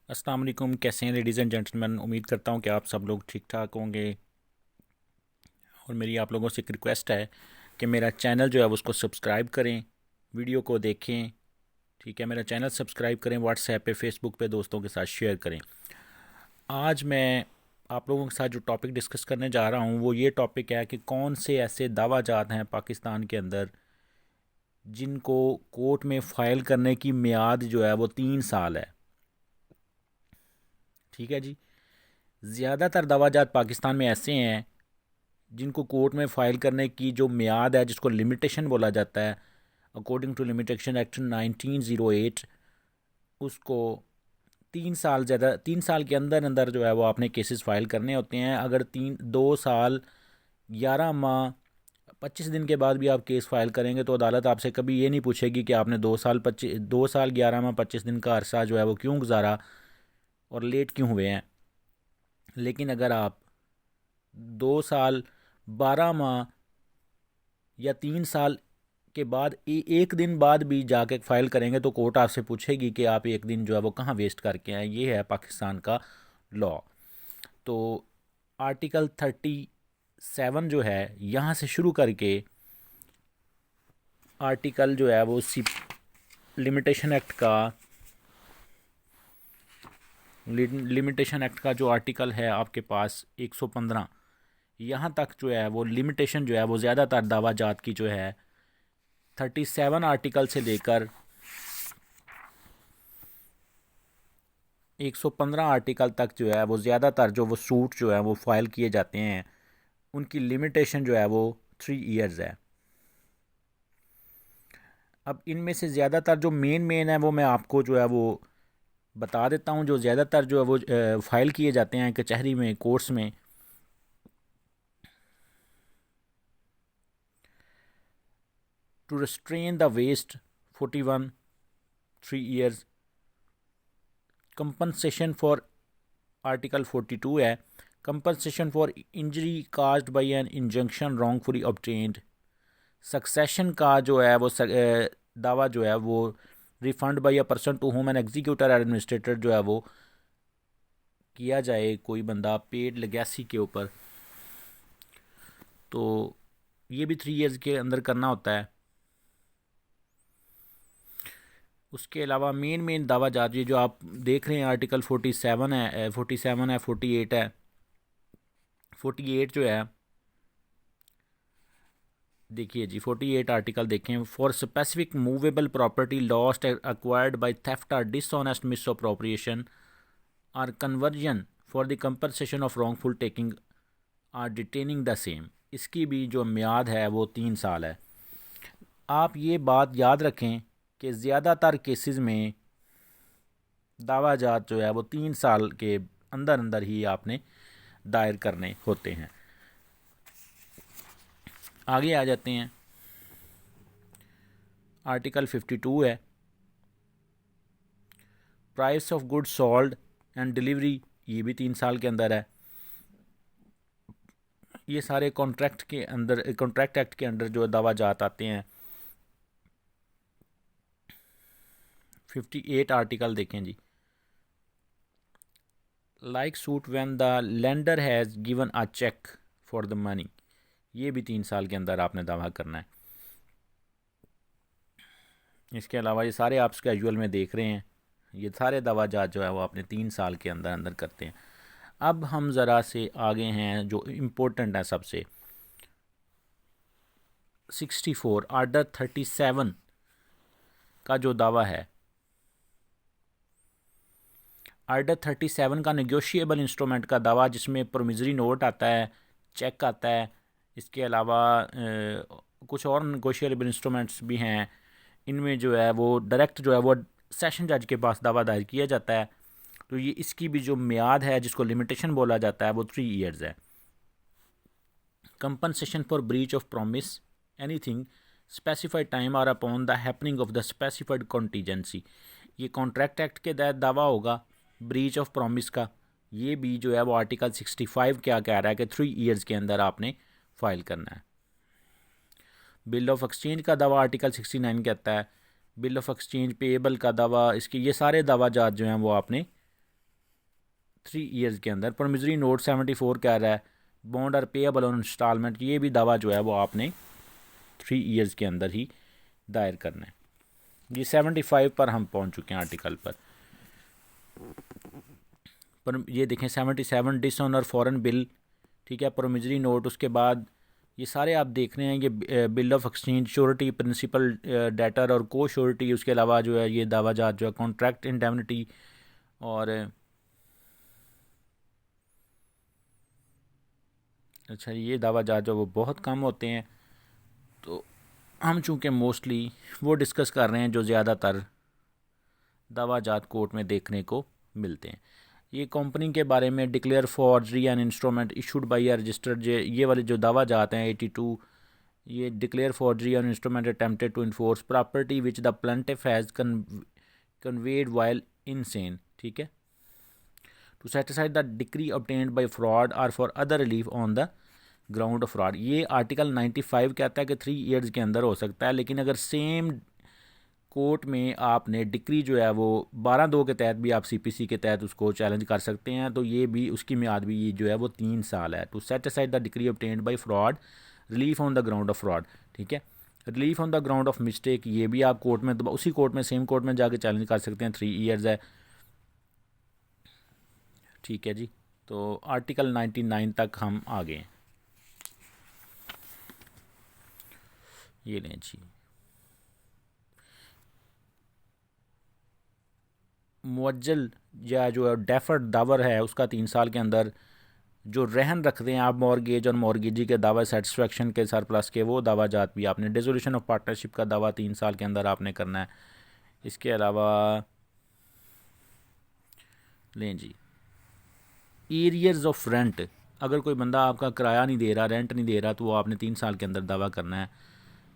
अस्सलाम वालेकुम। कैसे हैं लेडीज़ एंड जेंटलमैन। उम्मीद करता हूं कि आप सब लोग ठीक ठाक होंगे। और मेरी आप लोगों से एक रिक्वेस्ट है कि मेरा चैनल जो है उसको सब्सक्राइब करें, वीडियो को देखें। ठीक है, मेरा चैनल सब्सक्राइब करें, व्हाट्सएप पे, फेसबुक पे दोस्तों के साथ शेयर करें। आज मैं आप लोगों के साथ जो टॉपिक डिस्कस करने जा रहा हूं वो ये टॉपिक है कि कौन से ऐसे दावा जात हैं पाकिस्तान के अंदर जिनको कोर्ट में फ़ाइल करने की मियाद जो है वो 3 साल है। ठीक है जी। ज़्यादातर दवाजात पाकिस्तान में ऐसे हैं जिनको कोर्ट में फ़ाइल करने की जो मियाद है, जिसको लिमिटेशन बोला जाता है, अकॉर्डिंग टू लिमिटेशन एक्ट 1908, उसको 3 साल, ज़्यादा 3 साल के अंदर अंदर जो है वो आपने केसेस फाइल करने होते हैं। अगर 2 साल 11 माह 25 दिन के बाद भी आप केस फाइल करेंगे तो अदालत आपसे कभी ये नहीं पूछेगी कि आपने 2 साल 11 माह 25 दिन का अरसा जो है वो क्यों गुजारा और लेट क्यों हुए हैं। लेकिन अगर आप 2 साल 12 माह या 3 साल के बाद एक दिन बाद भी जाके फाइल करेंगे तो कोर्ट आपसे पूछेगी कि आप एक दिन जो है वो कहाँ वेस्ट करके आए। ये है पाकिस्तान का लॉ। तो आर्टिकल 37 जो है यहाँ से शुरू करके आर्टिकल जो है वो लिमिटेशन एक्ट का लिमिटेशन एक्ट का जो आर्टिकल है आपके पास 115, यहाँ तक जो है वो लिमिटेशन जो है वो ज़्यादातर दावा जात की जो है 37 आर्टिकल से लेकर 115 आर्टिकल तक जो है वो ज़्यादातर जो वो सूट जो है वो फाइल किए जाते हैं, उनकी लिमिटेशन जो है वो 3 इयर्स है। अब इनमें से ज़्यादातर जो मेन है वो मैं आपको जो है वो बता देता हूँ। जो ज़्यादातर जो है वो फाइल किए जाते हैं कचहरी में, कोर्ट्स में। To restrain the waste 41, 3 years. Compensation for article 42 है, compensation for injury caused by an injunction wrongfully obtained. Succession का जो है वो दावा जो है वो refund by a person to whom an executor administrator जो है वो किया जाए, कोई बंदा पेड लेगेसी के ऊपर, तो ये भी 3 इयर्स के अंदर करना होता है। उसके अलावा मेन दावा जाती है जो आप देख रहे हैं, आर्टिकल 47 है, 47 है, 48 है। 48 जो है, देखिए जी, 48 आर्टिकल देखें। For specific movable property lost acquired by theft or dishonest misappropriation or conversion for the compensation of wrongful taking or detaining the same. इसकी भी जो म्याद है वो 3 साल है। आप ये बात याद रखें कि ज़्यादातर केसेस में दावा जात जो है वो 3 साल के अंदर अंदर ही आपने दायर करने होते हैं। आगे आ जाते हैं। आर्टिकल 52 है, price of goods sold and delivery, ये भी 3 साल के अंदर है। ये सारे कॉन्ट्रैक्ट के अंदर, कॉन्ट्रैक्ट एक्ट के अंदर जो दावा जात आते हैं। 58 आर्टिकल देखें जी। Like suit when the lender has given a cheque for the money, ये भी 3 साल के अंदर आपने दावा करना है। इसके अलावा ये सारे आप स्केजुअल में देख रहे हैं, ये सारे दावा जात जो है वो आपने 3 साल के अंदर अंदर करते हैं। अब हम ज़रा से आगे हैं जो इम्पोर्टेंट है सबसे। 64 आर्डर 37 का जो दावा है, आर्डर 37 का नेगोशिएबल इंस्ट्रूमेंट का दावा, जिसमें प्रोमिजरी नोट आता है, चेक आता है। इसके अलावा कुछ और नेगोशिएबल इंस्ट्रूमेंट्स भी हैं। इनमें जो है वो डायरेक्ट जो है वो सेशन जज के पास दावा दायर किया जाता है। तो ये इसकी भी जो मियाद है, जिसको लिमिटेशन बोला जाता है, वो 3 इयर्स है। Compensation for breach of promise anything specified time और upon the happening of the specified contingency, ये कॉन्ट्रैक्ट एक्ट के तहत दावा होगा। ब्रीच ऑफ प्रॉमिस का ये भी जो है वो आर्टिकल 65 क्या कह रहा है कि 3 इयर्स के अंदर आपने फाइल करना है। बिल ऑफ एक्सचेंज का दावा आर्टिकल 69 कहता है। बिल ऑफ एक्सचेंज पेएबल का दावा, इसके ये सारे दावा जात जो हैं वो आपने 3 ईयर्स के अंदर। प्रोमिसरी नोट 74 कह रहा है bond are payable on instalment, ये भी दावा जो है वो आपने 3 ईयर्स के अंदर ही दायर करना है। ये 75 पर हम पहुंच चुके हैं आर्टिकल पर ये देखें 77 डिसऑनर फॉरेन बिल, ठीक है, प्रोमिसरी नोट, उसके बाद ये सारे आप देख रहे हैं, ये bill of exchange, surety, principal debtor और को श्योरिटी, उसके अलावा जो है ये दावाजात जो है कॉन्ट्रैक्ट इंडेमनिटी, और अच्छा ये दावाजात जो वो बहुत कम होते हैं। तो हम चूँकि मोस्टली वो डिस्कस कर रहे हैं जो ज़्यादातर दावाजात कोर्ट में देखने को मिलते हैं। ये कंपनी के बारे में declare forgery and instrument issued by या रजिस्टर्ड, ये वाले जो दावा जाते हैं 82, ये declare forgery and instrument attempted to enforce property which the plaintiff has conveyed while insane, ठीक है, to set aside the decree obtained by fraud और for other relief on the ground of fraud. ये आर्टिकल 95 कहता है कि 3 years के अंदर हो सकता है, लेकिन अगर सेम कोर्ट में आपने डिक्री जो है वो 12(2) के तहत भी आप सीपीसी के तहत उसको चैलेंज कर सकते हैं, तो ये भी उसकी मियाद भी ये जो है वो 3 साल है। To set aside the decree obtained by fraud, relief on the ground of fraud, ठीक है, relief on the ground of mistake, ये भी आप कोर्ट में उसी कोर्ट में सेम कोर्ट में जाके चैलेंज कर सकते हैं, 3 ईयर्स है, ठीक है जी। तो आर्टिकल 99 तक हम आ गए, ये लें जी। मुअज्जल या जो डेफर्ड दावर है उसका 3 साल के अंदर जो रहन रखते हैं आप मॉर्गेज और मॉर्गेजी के दावा सेटिस्फेक्शन के सरप्लस के, वो दावा जात भी आपने, डिसोल्यूशन ऑफ पार्टनरशिप का दावा 3 साल के अंदर आपने करना है। इसके अलावा लें जी एरियर्स ऑफ रेंट, अगर कोई बंदा आपका किराया नहीं दे रहा, रेंट नहीं दे रहा, तो वो आपने 3 साल के अंदर दावा करना है।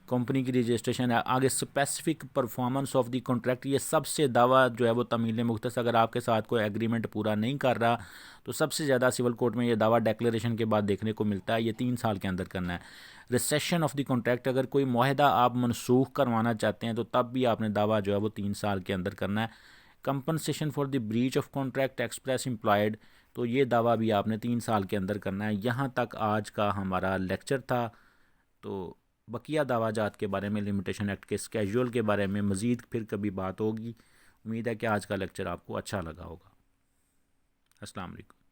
कंपनी की रजिस्ट्रेशन है, आगे specific performance of the contract, ये सबसे दावा जो है वो तमील मुख्तस, अगर आपके साथ कोई एग्रीमेंट पूरा नहीं कर रहा तो सबसे ज़्यादा सिविल कोर्ट में ये दावा डिक्लेरेशन के बाद देखने को मिलता है, ये 3 साल के अंदर करना है। रिसेशन ऑफ द कॉन्ट्रैक्ट, अगर कोई मुआहदा आप मनसूख करवाना चाहते हैं तो तब भी आपने दावा जो है वो 3 साल के अंदर करना है। Compensation for the breach of contract express employed, तो ये दावा भी आपने 3 साल के अंदर करना है। यहाँ तक आज का हमारा लेक्चर था। तो बकिया दावाजात के बारे में, लिमिटेशन एक्ट के स्केड्यूल के बारे में मज़ीद फिर कभी बात होगी। उम्मीद है कि आज का लेक्चर आपको अच्छा लगा होगा। अस्सलाम वालेकुम।